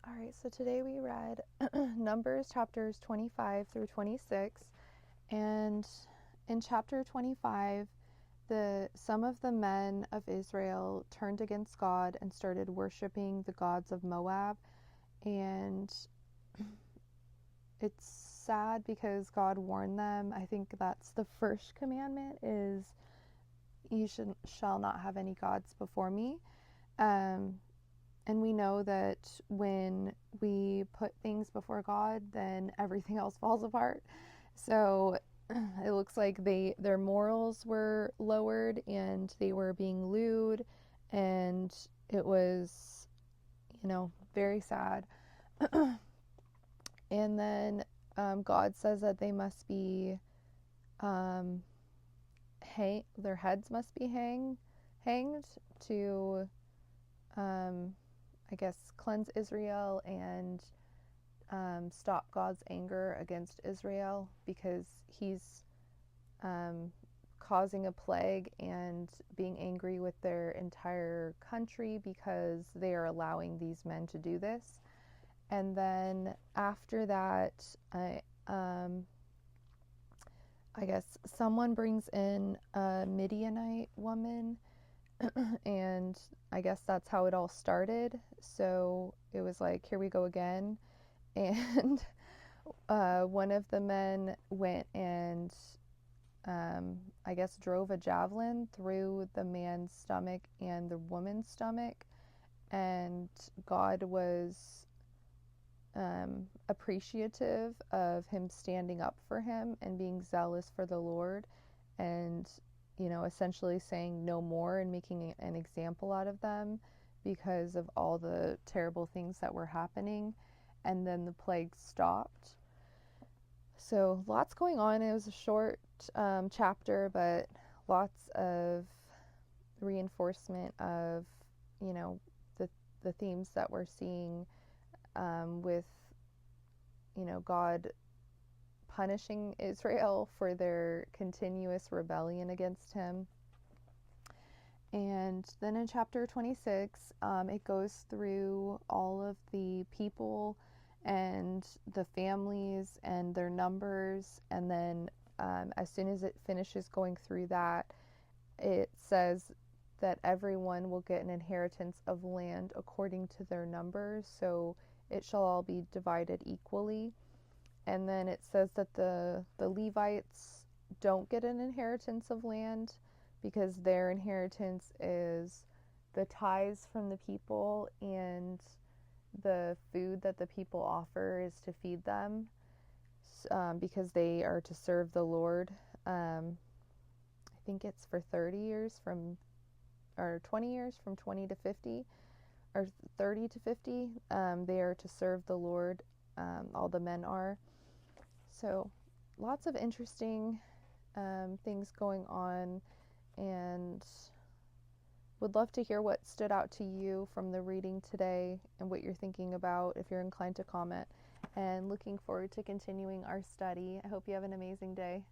All right, so today we read Numbers chapters 25 through 26. And in chapter 25, some of the men of Israel turned against God and started worshiping the gods of Moab. And it's sad because God warned them. I think that's the first commandment is you shall not have any gods before me. Um, And we know that when we put things before God, then everything else falls apart. So it looks like their morals were lowered and they were being lewd, and it was, very sad. And then God says that they must be um, their heads must be hanged to I guess, cleanse Israel and stop God's anger against Israel because he's causing a plague and being angry with their entire country because they are allowing these men to do this. And then after that, I guess someone brings in a Midianite woman, and I guess that's how it all started. So it was like, here we go again. And one of the men went and I guess drove a javelin through the man's stomach and the woman's stomach. And God was appreciative of him standing up for him and being zealous for the Lord, and essentially saying no more and making an example out of them because of all the terrible things that were happening. And then the plague stopped. So lots going on. It was a short chapter, but lots of reinforcement of you know the themes that we're seeing with God punishing Israel for their continuous rebellion against him. And then in chapter 26, it goes through all of the people and the families and their numbers. And then as soon as it finishes going through that, it says that everyone will get an inheritance of land according to their numbers. So it shall all be divided equally. And then it says that the Levites don't get an inheritance of land because their inheritance is the tithes from the people and the food that the people offer is to feed them, because they are to serve the Lord. I think it's for 30 years or 20 years from 20 to 50, or 30 to 50. They are to serve the Lord. All the men are. So lots of interesting things going on, and would love to hear what stood out to you from the reading today and what you're thinking about if you're inclined to comment. And looking forward to continuing our study. I hope you have an amazing day.